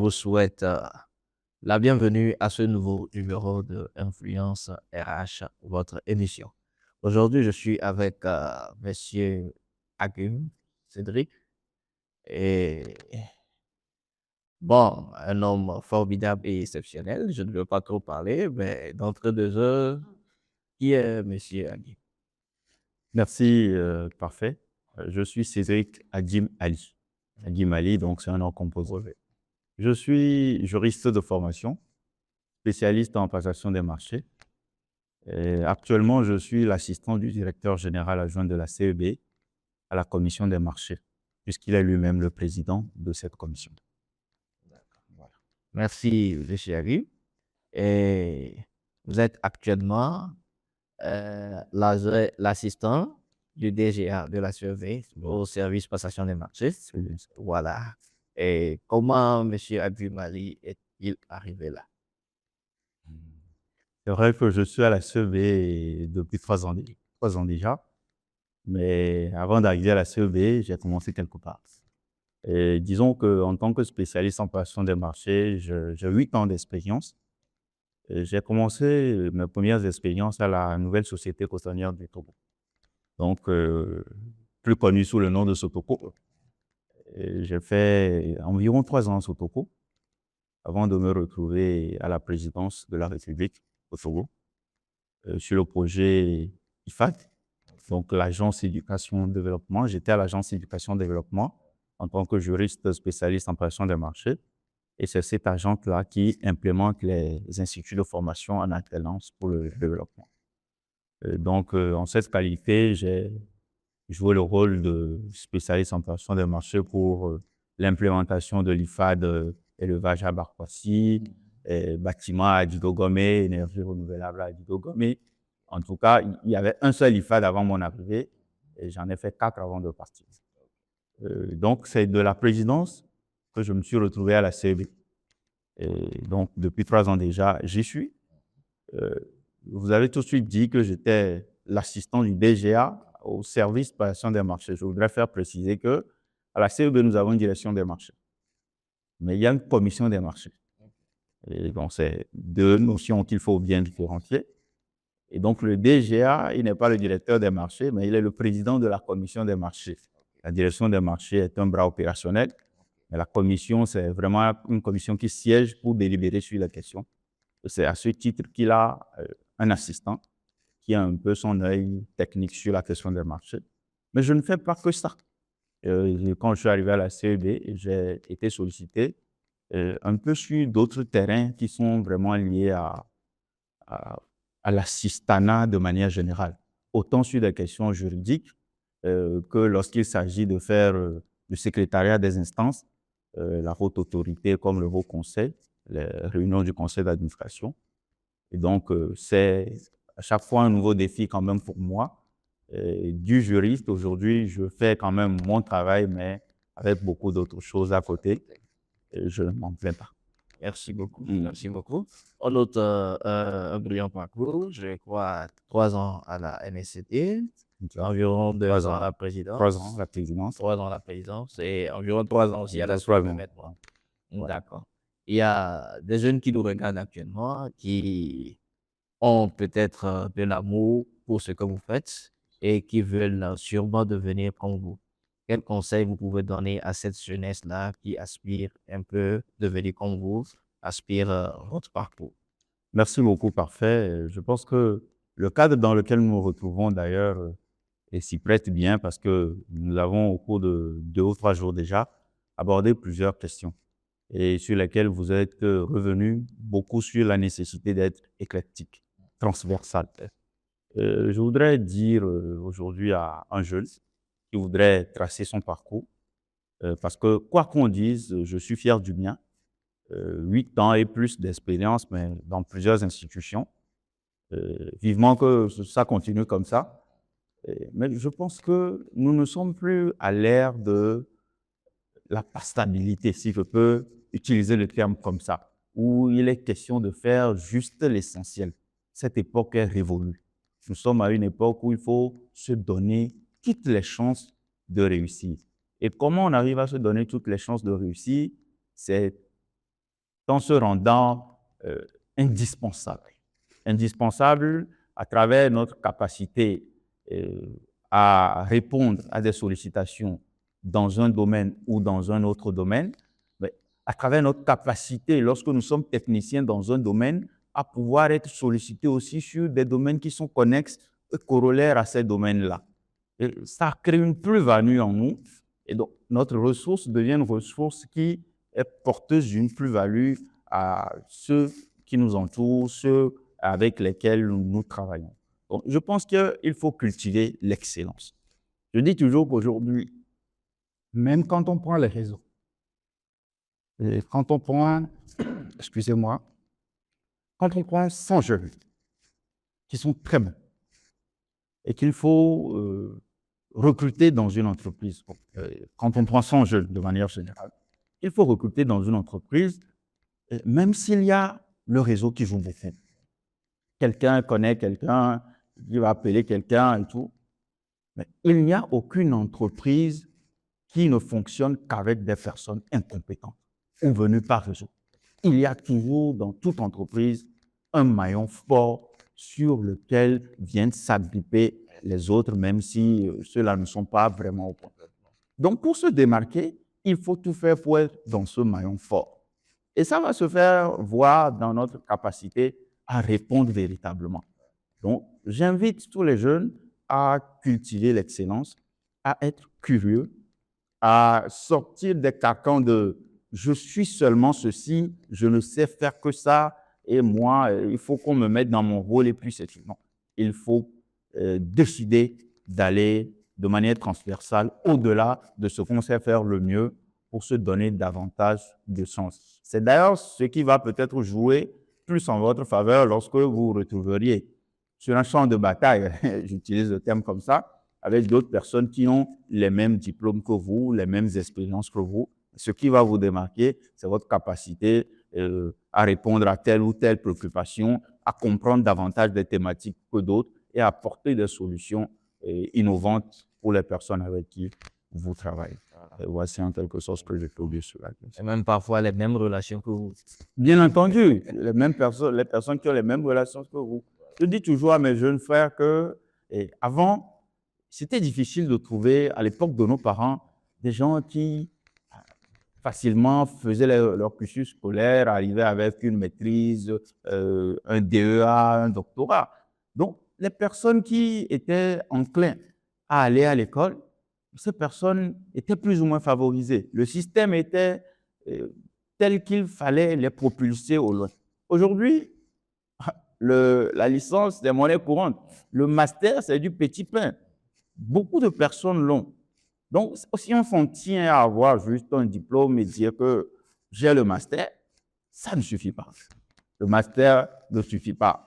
vous souhaite la bienvenue à ce nouveau numéro de Influence RH, votre émission. Aujourd'hui, je suis avec Monsieur Agum Cédric et bon, un homme formidable et exceptionnel. Je ne veux pas trop parler, mais d'entre deux heures, qui est Monsieur Agum? Merci, parfait. Je suis Cédric Adim Ali. Adim Ali, donc c'est un nom composé. Je suis juriste de formation, spécialiste en passation des marchés. Et actuellement, je suis l'assistant du directeur général adjoint de la CEB à la commission des marchés, puisqu'il est lui-même le président de cette commission. Voilà. Merci, Monsieur Agum. Et vous êtes actuellement l'assistant du DGA de la surveille au service passation des marchés. Voilà. Et comment M. Abdul-Mali est-il arrivé là? C'est vrai que je suis à la CEB depuis 3 ans déjà, mais avant d'arriver à la CEB, j'ai commencé quelque part. Et disons qu'en tant que spécialiste en passation des marchés, j'ai 8 ans d'expérience. J'ai commencé mes premières expériences à la nouvelle société cotonnière du Togo, donc plus connue sous le nom de Sotoko. J'ai fait environ 3 ans à Sotoko avant de me retrouver à la présidence de la République au Togo sur le projet IFAD, donc l'agence éducation développement. J'étais à l'agence éducation développement en tant que juriste spécialiste en passation des marchés. Et c'est cette agence-là qui implémente les instituts de formation en alternance pour le développement. Donc, en cette qualité, j'ai joué le rôle de spécialiste en passation des marchés pour l'implémentation de l'IFAD, élevage à Barkwasi, bâtiment à Didogome, énergie renouvelable à Didogome. En tout cas, il y avait un seul IFAD avant mon arrivée et j'en ai fait 4 avant de partir. Donc, c'est de la présidence que je me suis retrouvé à la CEB. Et donc, depuis 3 ans déjà, j'y suis. Vous avez tout de suite dit que j'étais l'assistant du DGA au service passation des marchés. Je voudrais faire préciser qu'à la CEB, nous avons une direction des marchés. Mais il y a une commission des marchés. Et donc, c'est deux notions qu'il faut bien différencier. Et donc, le DGA, il n'est pas le directeur des marchés, mais il est le président de la commission des marchés. La direction des marchés est un bras opérationnel. Mais la commission, c'est vraiment une commission qui siège pour délibérer sur la question. C'est à ce titre qu'il a un assistant qui a un peu son œil technique sur la question des marchés. Mais je ne fais pas que ça. Quand je suis arrivé à la CEB, j'ai été sollicité un peu sur d'autres terrains qui sont vraiment liés à l'assistanat de manière générale. Autant sur des questions juridiques que lorsqu'il s'agit de faire le secrétariat des instances, la haute autorité comme le haut conseil, les réunions du conseil d'administration. Et donc, c'est à chaque fois un nouveau défi quand même pour moi. Du juriste, aujourd'hui, je fais quand même mon travail, mais avec beaucoup d'autres choses à côté. Et je ne m'en plains pas. Merci beaucoup. Merci beaucoup. On note un brillant parcours. Je crois 3 ans à la NSCT, environ 2 ans à la présidence. 3 ans à la présidence. 3 ans à la présidence et environ 3 ans aussi à la Troisième. maintenant. Ouais. D'accord. Il y a des jeunes qui nous regardent actuellement qui ont peut-être de l'amour pour ce que vous faites et qui veulent sûrement devenir comme vous. Quel conseil vous pouvez donner à cette jeunesse-là qui aspire un peu devenir comme vous, aspire votre parcours? Merci beaucoup, parfait. Je pense que le cadre dans lequel nous nous retrouvons d'ailleurs s'y prête bien parce que nous avons au cours de 2 ou 3 jours déjà abordé plusieurs questions et sur lesquelles vous êtes revenu beaucoup sur la nécessité d'être éclectique, transversal. Je voudrais dire aujourd'hui à un jeune qui voudrait tracer son parcours, parce que quoi qu'on dise, je suis fier du mien. 8 ans et plus d'expérience, mais dans plusieurs institutions. Vivement que ça continue comme ça. Mais je pense que nous ne sommes plus à l'ère de la stabilité, si je peux utiliser le terme comme ça, où il est question de faire juste l'essentiel. Cette époque est révolue. Nous sommes à une époque où il faut se donner toutes les chances de réussir. Et comment on arrive à se donner toutes les chances de réussir? C'est en se rendant indispensable. Indispensable à travers notre capacité à répondre à des sollicitations dans un domaine ou dans un autre domaine, mais à travers notre capacité, lorsque nous sommes techniciens dans un domaine, à pouvoir être sollicités aussi sur des domaines qui sont connexes et corollaires à ces domaines-là. Et ça crée une plus-value en nous. Et donc, notre ressource devient une ressource qui est porteuse d'une plus-value à ceux qui nous entourent, ceux avec lesquels nous travaillons. Donc, je pense qu'il faut cultiver l'excellence. Je dis toujours qu'aujourd'hui, même quand on prend les réseaux, et quand on prend, excusez-moi, quand on prend 100 jeunes qui sont très bons et qu'il faut recruter dans une entreprise, quand on prend 100 jeunes de manière générale, il faut recruter dans une entreprise, même s'il y a le réseau qui joue beaucoup. Quelqu'un connaît quelqu'un, il va appeler quelqu'un et tout. Mais il n'y a aucune entreprise qui ne fonctionne qu'avec des personnes incompétentes ou venues par réseau. Il y a toujours dans toute entreprise un maillon fort sur lequel viennent s'agripper les autres, même si ceux-là ne sont pas vraiment au point. Donc, pour se démarquer, il faut tout faire pour être dans ce maillon fort. Et ça va se faire voir dans notre capacité à répondre véritablement. Donc, j'invite tous les jeunes à cultiver l'excellence, à être curieux, à sortir des carcans de « je suis seulement ceci, je ne sais faire que ça, et moi, il faut qu'on me mette dans mon rôle et puis c'est tout ». Non, il faut décider d'aller de manière transversale au-delà de ce qu'on sait faire le mieux pour se donner davantage de sens. C'est d'ailleurs ce qui va peut-être jouer plus en votre faveur lorsque vous vous retrouveriez sur un champ de bataille, j'utilise le terme comme ça, avec d'autres personnes qui ont les mêmes diplômes que vous, les mêmes expériences que vous. Ce qui va vous démarquer, c'est votre capacité à répondre à telle ou telle préoccupation, à comprendre davantage des thématiques que d'autres et à apporter des solutions innovantes pour les personnes avec qui vous travaillez. Voici en quelque sorte ce que je peux dire sur la question. Et même parfois les mêmes relations que vous. Bien entendu, les personnes qui ont les mêmes relations que vous. Je dis toujours à mes jeunes frères que avant, c'était difficile de trouver, à l'époque de nos parents, des gens qui facilement faisaient leur cursus scolaire, arrivaient avec une maîtrise, un DEA, un doctorat. Donc, les personnes qui étaient enclins à aller à l'école, ces personnes étaient plus ou moins favorisées. Le système était tel qu'il fallait les propulser au loin. Aujourd'hui, la licence des monnaies courantes, le master, c'est du petit pain. Beaucoup de personnes l'ont. Donc, si on tient à avoir juste un diplôme et dire que j'ai le master, ça ne suffit pas. Le master ne suffit pas.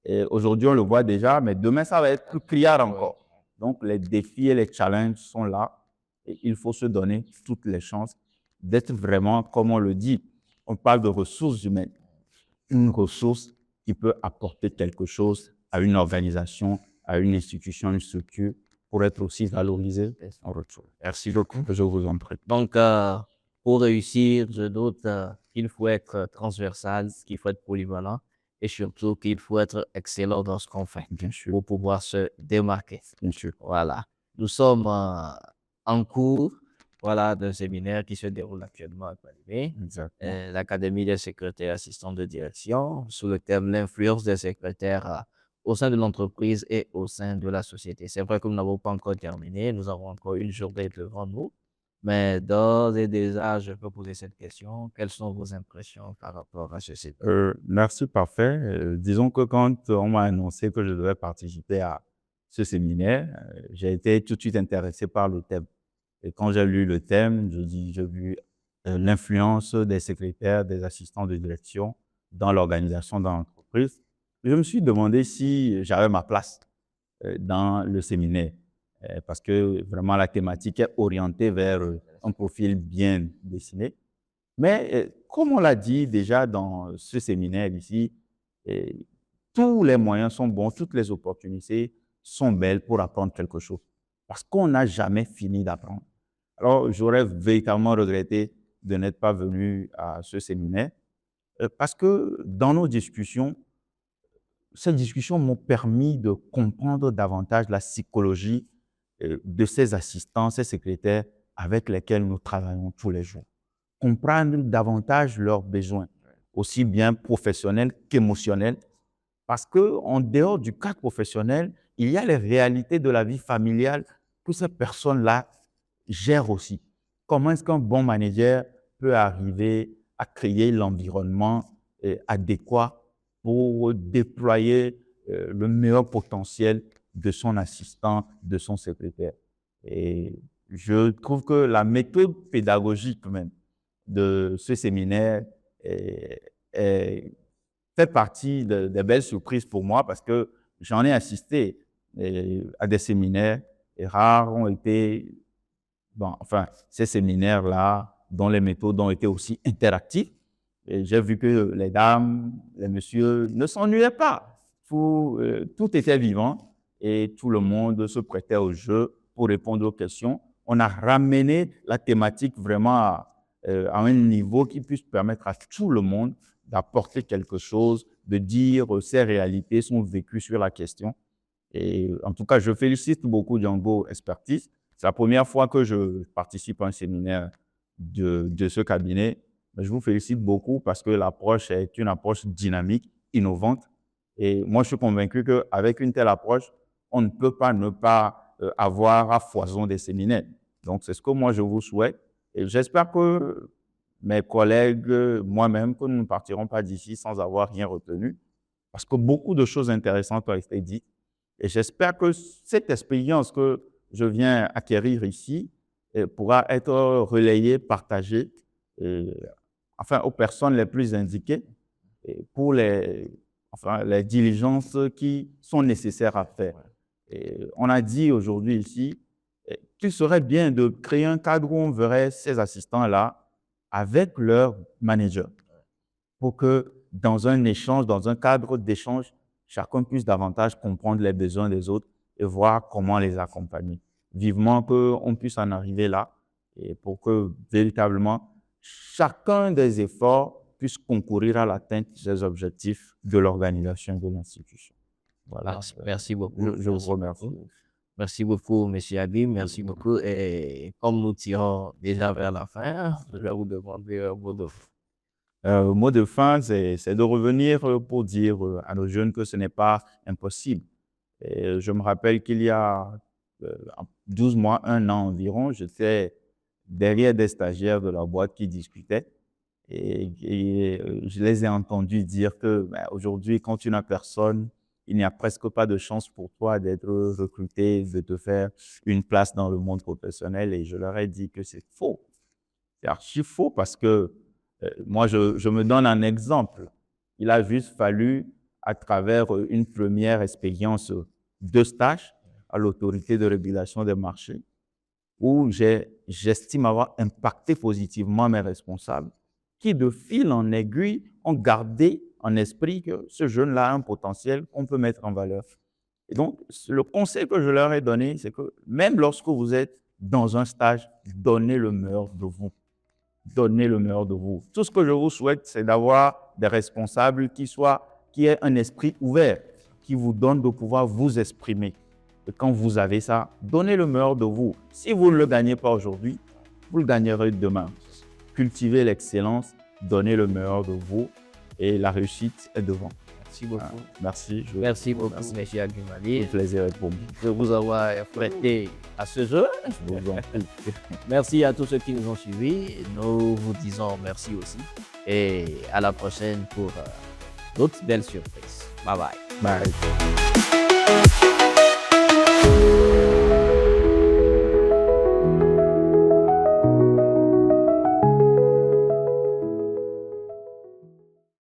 Et aujourd'hui, on le voit déjà, mais demain, ça va être plus criard encore. Donc, les défis et les challenges sont là et il faut se donner toutes les chances d'être vraiment, comme on le dit, on parle de ressources humaines, une ressource qui peut apporter quelque chose à une organisation, à une institution, une structure, pour être aussi valorisé en retour. Merci beaucoup, je vous en prie. Donc, pour réussir, je doute qu'il faut être transversal, qu'il faut être polyvalent et surtout qu'il faut être excellent dans ce qu'on fait. Bien sûr. Pour pouvoir se démarquer. Bien sûr. Voilà. Nous sommes en cours d'un séminaire qui se déroule actuellement à Paris. L'Académie des secrétaires assistants de direction, sous le thème « L'influence des secrétaires au sein de l'entreprise et au sein de la société ». C'est vrai que nous n'avons pas encore terminé, nous avons encore une journée devant nous, mais d'ores et déjà, je peux poser cette question. Quelles sont vos impressions par rapport à ce séminaire? Merci, parfait. Disons que quand on m'a annoncé que je devais participer à ce séminaire, j'ai été tout de suite intéressé par le thème. Et quand j'ai lu le thème, j'ai vu l'influence des secrétaires, des assistants de direction dans l'organisation de l'entreprise. Je me suis demandé si j'avais ma place dans le séminaire, parce que vraiment la thématique est orientée vers un profil bien dessiné. Mais comme on l'a dit déjà dans ce séminaire ici, tous les moyens sont bons, toutes les opportunités sont belles pour apprendre quelque chose, parce qu'on n'a jamais fini d'apprendre. Alors, j'aurais véritablement regretté de n'être pas venu à ce séminaire. Parce que dans nos discussions, ces discussions m'ont permis de comprendre davantage la psychologie de ces assistants, ces secrétaires avec lesquels nous travaillons tous les jours. Comprendre davantage leurs besoins, aussi bien professionnels qu'émotionnels, parce qu'en dehors du cadre professionnel, il y a les réalités de la vie familiale que ces personnes-là gèrent aussi. Comment est-ce qu'un bon manager peut arriver à créer l'environnement adéquat pour déployer le meilleur potentiel de son assistant, de son secrétaire. Et je trouve que la méthode pédagogique même de ce séminaire fait partie des belles surprises pour moi parce que j'en ai assisté à des séminaires et rares ont été, ces séminaires-là dont les méthodes ont été aussi interactives. Et j'ai vu que les dames, les messieurs ne s'ennuyaient pas. Tout était vivant et tout le monde se prêtait au jeu pour répondre aux questions. On a ramené la thématique vraiment à un niveau qui puisse permettre à tout le monde d'apporter quelque chose, de dire ses réalités, son vécu sur la question. Et en tout cas, je félicite beaucoup Django Expertise. C'est la première fois que je participe à un séminaire de ce cabinet. Je vous félicite beaucoup parce que l'approche est une approche dynamique, innovante. Et moi, je suis convaincu qu'avec une telle approche, on ne peut pas ne pas avoir à foison des séminaires. Donc, c'est ce que moi, je vous souhaite. Et j'espère que mes collègues, moi-même, que nous ne partirons pas d'ici sans avoir rien retenu parce que beaucoup de choses intéressantes ont été dites. Et j'espère que cette expérience que je viens acquérir ici pourra être relayée, partagée, aux personnes les plus indiquées pour les diligences qui sont nécessaires à faire. Et on a dit aujourd'hui ici qu'il serait bien de créer un cadre où on verrait ces assistants-là avec leur manager pour que dans un échange, dans un cadre d'échange, chacun puisse davantage comprendre les besoins des autres et voir comment les accompagner. Vivement qu'on puisse en arriver là et pour que véritablement chacun des efforts puisse concourir à l'atteinte des objectifs de l'organisation de l'institution. Voilà. Merci beaucoup. Je vous remercie. Merci beaucoup, M. Habib. Merci beaucoup. Et comme nous tirons déjà vers la fin, je vais vous demander un mot de fin. Le mot de fin, c'est de revenir pour dire à nos jeunes que ce n'est pas impossible. Et je me rappelle qu'il y a 12 mois, 1 an environ, j'étais derrière des stagiaires de la boîte qui discutaient et je les ai entendus dire que aujourd'hui, quand tu n'as personne, il n'y a presque pas de chance pour toi d'être recruté, de te faire une place dans le monde professionnel. Et je leur ai dit que c'est faux. C'est archi faux parce que moi, je me donne un exemple. Il a juste fallu, à travers une première expérience de stage à l'autorité de régulation des marchés, où j'estime avoir impacté positivement mes responsables, qui de fil en aiguille ont gardé en esprit que ce jeune-là a un potentiel qu'on peut mettre en valeur. Et donc, le conseil que je leur ai donné, c'est que même lorsque vous êtes dans un stage, donnez le meilleur de vous. Donnez le meilleur de vous. Tout ce que je vous souhaite, c'est d'avoir des responsables qui aient un esprit ouvert, qui vous donnent de pouvoir vous exprimer. Et quand vous avez ça, donnez le meilleur de vous. Si vous ne le gagnez pas aujourd'hui, vous le gagnerez demain. Cultivez l'excellence, donnez le meilleur de vous et la réussite est devant. Merci beaucoup. Merci. Merci beaucoup, M. Agumali. Le plaisir est pour moi. De vous avoir prêté à ce jeu. Merci à tous ceux qui nous ont suivis. Nous vous disons merci aussi. Et à la prochaine pour d'autres belles surprises. Bye bye. Bye.